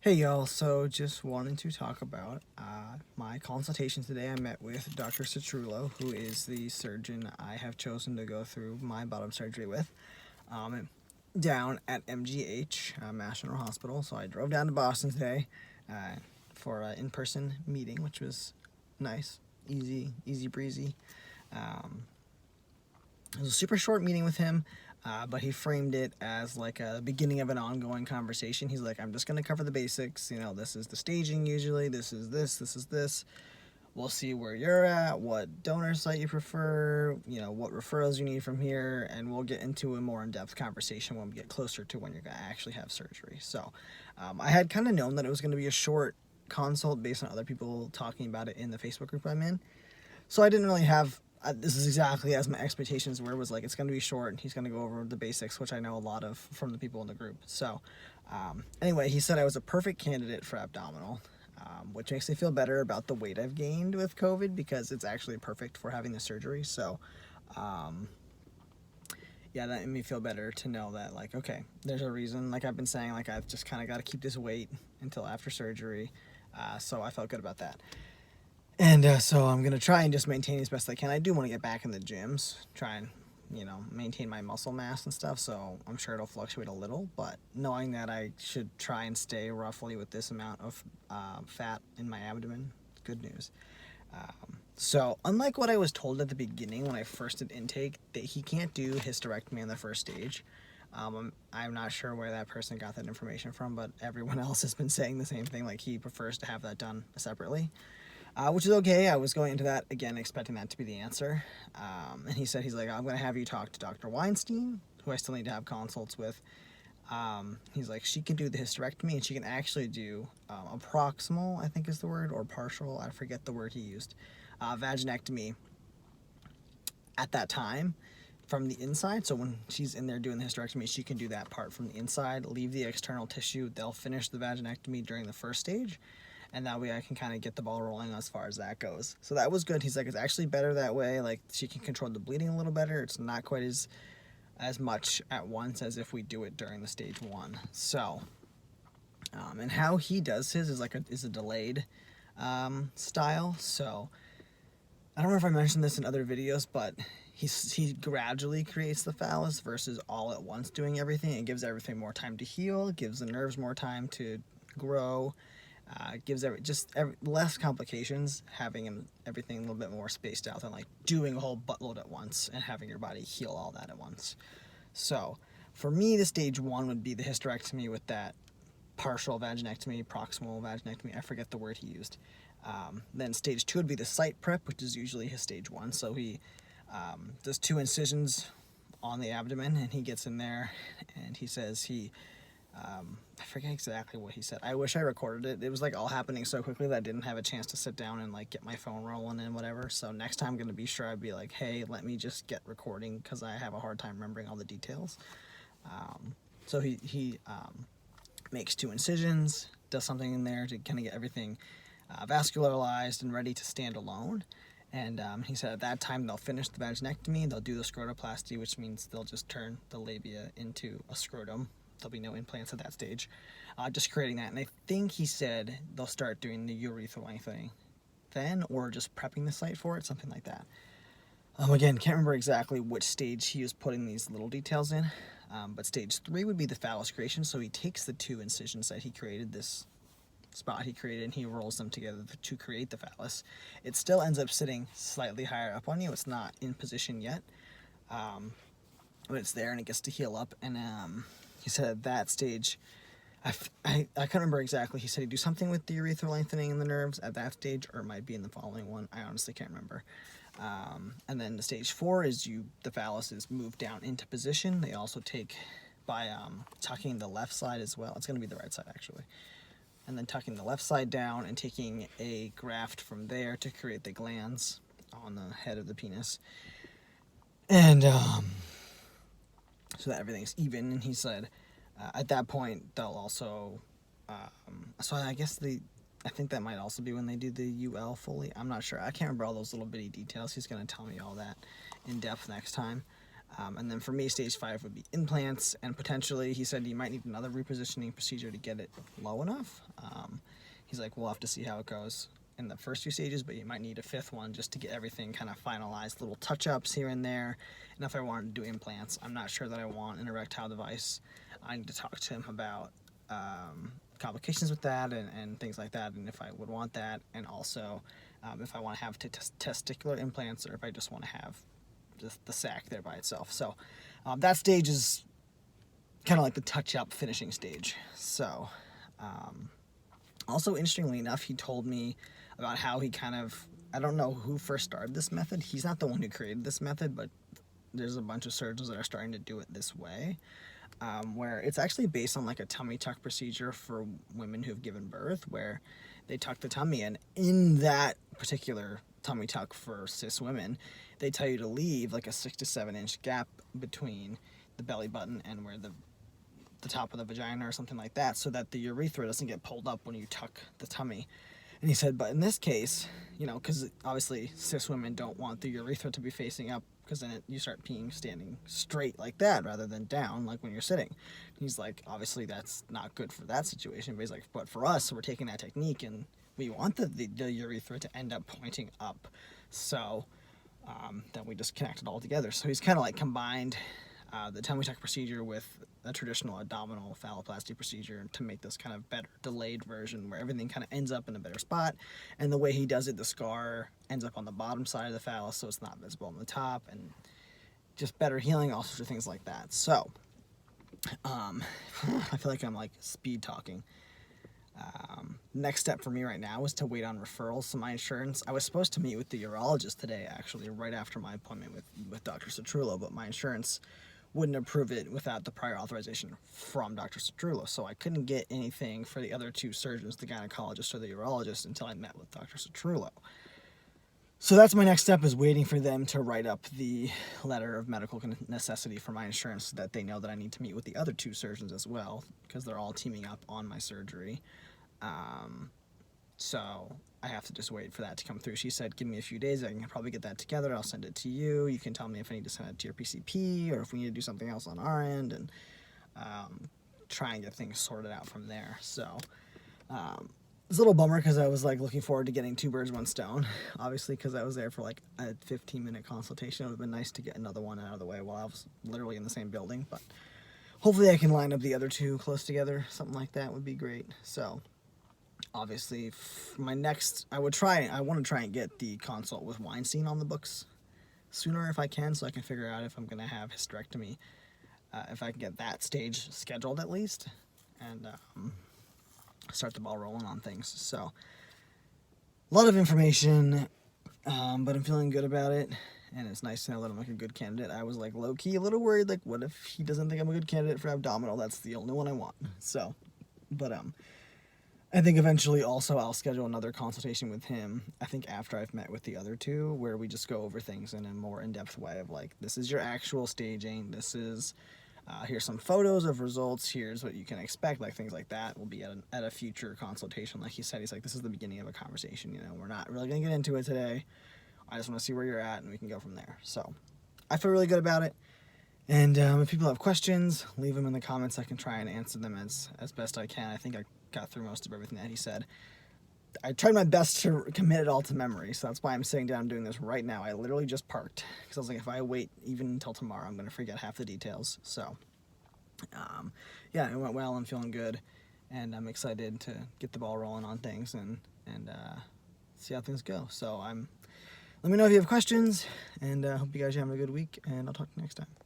Hey y'all, so just wanted to talk about my consultation today. I met with Dr. Cetrulo, who is the surgeon I have chosen to go through my bottom surgery with, down at MGH, Mass General Hospital. So I drove down to Boston today for an in-person meeting, which was nice, easy breezy. It was a super short meeting with him, but he framed it as like a beginning of an ongoing conversation. He's like, I'm just going to cover the basics. You know, this is the staging usually. This is this. We'll see where you're at, what donor site you prefer, you know, what referrals you need from here, and we'll get into a more in-depth conversation when we get closer to when you're going to actually have surgery. So I had kind of known that it was going to be a short consult based on other people talking about it in the Facebook group I'm in. So I didn't really have. This is exactly as my expectations were. Was like it's going to be short. And he's going to go over the basics, which I know a lot of from the people in the group. So, anyway, he said I was a perfect candidate for abdominal, which makes me feel better about the weight I've gained with COVID because it's actually perfect for having the surgery. So, yeah, that made me feel better to know that like okay, there's a reason. Like I've been saying, like I've just kind of got to keep this weight until after surgery. So I felt good about that. And so I'm going to try and just maintain as best I can. I do want to get back in the gyms, try and, you know, maintain my muscle mass and stuff. So I'm sure it'll fluctuate a little, but knowing that I should try and stay roughly with this amount of fat in my abdomen, good news. So unlike what I was told at the beginning when I first did intake, that he can't do hysterectomy on the first stage. I'm not sure where that person got that information from, but everyone else has been saying the same thing. Like he prefers to have that done separately. Which is okay. I was going into that again expecting that to be the answer. And he said, he's like, I'm going to have you talk to Dr. Weinstein, who I still need to have consults with. He's like, she can do the hysterectomy and she can actually do a proximal, I think is the word, or partial, I forget the word he used, vaginectomy at that time from the inside. So when she's in there doing the hysterectomy, she can do that part from the inside, leave the external tissue. They'll finish the vaginectomy during the first stage. And that way I can kind of get the ball rolling as far as that goes. So that was good. He's like, it's actually better that way. Like she can control the bleeding a little better. It's not quite as much at once as if we do it during the stage one. So, and how he does his is is a delayed style. So I don't know if I mentioned this in other videos, but he gradually creates the phallus versus all at once doing everything. It gives everything more time to heal, gives the nerves more time to grow. Gives less complications, having everything a little bit more spaced out than like doing a whole buttload at once and having your body heal all that at once. So for me, the stage one would be the hysterectomy with that partial vaginectomy, proximal vaginectomy. I forget the word he used. Then stage two would be the site prep, which is usually his stage one. So he does 2 incisions on the abdomen and he gets in there and he says I forget exactly what he said. I wish I recorded it. It was like all happening so quickly that I didn't have a chance to sit down and like get my phone rolling and whatever. So next time I'm going to be sure I'd be like, hey, let me just get recording because I have a hard time remembering all the details. So he makes 2 incisions, does something in there to kind of get everything vascularized and ready to stand alone. And he said at that time they'll finish the vaginectomy, they'll do the scrotoplasty, which means they'll just turn the labia into a scrotum. There'll be no implants at that stage. Just creating that. And I think he said they'll start doing the urethral lengthening then, or just prepping the site for it, something like that. Again, can't remember exactly which stage he was putting these little details in. But stage 3 would be the phallus creation. So he takes the 2 incisions that he created, this spot he created, and he rolls them together to create the phallus. It still ends up sitting slightly higher up on you. It's not in position yet. But it's there and it gets to heal up. And he said at that stage, I can't remember exactly. He said he'd do something with the urethral lengthening and the nerves at that stage, or it might be in the following one. I honestly can't remember. And then the stage 4 is the phallus is moved down into position. They also take by tucking the left side as well. It's going to be the right side actually. And then tucking the left side down and taking a graft from there to create the glands on the head of the penis. And so that everything's even. And he said at that point they'll also so I guess I think that might also be when they do the UL fully. I'm not sure. I can't remember all those little bitty details. He's going to tell me all that in depth next time. And then for me, stage 5 would be implants, and potentially, he said you might need another repositioning procedure to get it low enough. He's like, we'll have to see how it goes in the first 2 stages, but you might need a 5th one just to get everything kind of finalized, little touch-ups here and there. And if I wanted to do implants, I'm not sure that I want an erectile device. I need to talk to him about complications with that and things like that, and if I would want that, and also if I want to have testicular implants, or if I just want to have the sac there by itself. So that stage is kind of like the touch-up finishing stage. So also, interestingly enough, he told me about how he kind of, I don't know who first started this method. He's not the one who created this method, but there's a bunch of surgeons that are starting to do it this way, where it's actually based on like a tummy tuck procedure for women who've given birth, where they tuck the tummy, and in that particular tummy tuck for cis women, they tell you to leave like a 6 to 7 inch gap between the belly button and where the top of the vagina or something like that, so that the urethra doesn't get pulled up when you tuck the tummy. And he said, but in this case, you know, because obviously cis women don't want the urethra to be facing up, because then you start peeing standing straight like that rather than down like when you're sitting. He's like, obviously that's not good for that situation, but he's like, but for us, we're taking that technique and we want the urethra to end up pointing up. So then we just connect it all together. So he's kind of like combined the tummy tuck procedure with a traditional abdominal phalloplasty procedure to make this kind of better delayed version where everything kind of ends up in a better spot. And the way he does it, the scar ends up on the bottom side of the phallus, so it's not visible on the top, and just better healing, all sorts of things like that. So I feel like I'm like speed talking. Next step for me right now is to wait on referrals. So my insurance, I was supposed to meet with the urologist today, actually, right after my appointment with Dr. Cetrulo, but my insurance wouldn't approve it without the prior authorization from Dr. Cetrulo. So I couldn't get anything for the other 2 surgeons, the gynecologist or the urologist, until I met with Dr. Cetrulo. So that's my next step, is waiting for them to write up the letter of medical necessity for my insurance, so that they know that I need to meet with the other 2 surgeons as well, because they're all teaming up on my surgery. So I have to just wait for that to come through. She said, give me a few days, I can probably get that together, I'll send it to you. You can tell me if I need to send it to your PCP, or if we need to do something else on our end, and try and get things sorted out from there. So it's a little bummer, because I was like looking forward to getting 2 birds, 1 stone, obviously, because I was there for like a 15-minute consultation. It would have been nice to get another one out of the way while I was literally in the same building, but hopefully I can line up the other 2 close together. Something like that would be great. So obviously, my next, I want to try and get the consult with Weinstein on the books sooner if I can, so I can figure out if I'm going to have hysterectomy, if I can get that stage scheduled at least, and start the ball rolling on things. So a lot of information, but I'm feeling good about it, and it's nice to know that I'm like a good candidate. I was like low-key a little worried, like what if he doesn't think I'm a good candidate for abdominal? That's the only one I want. So, but I think eventually also I'll schedule another consultation with him, I think after I've met with the other 2, where we just go over things in a more in-depth way of like, this is your actual staging, this is, here's some photos of results, here's what you can expect, like things like that will be at a future consultation. Like he said, he's like, this is the beginning of a conversation, you know, we're not really going to get into it today. I just want to see where you're at, and we can go from there. So I feel really good about it. And if people have questions, leave them in the comments. I can try and answer them as best I can. I think I got through most of everything that he said. I tried my best to commit it all to memory, so that's why I'm sitting down doing this right now. I literally just parked, because I was like, if I wait even until tomorrow, I'm going to forget half the details. So, yeah, it went well. I'm feeling good, and I'm excited to get the ball rolling on things and see how things go. So let me know if you have questions, and hope you guys are having a good week, and I'll talk to you next time.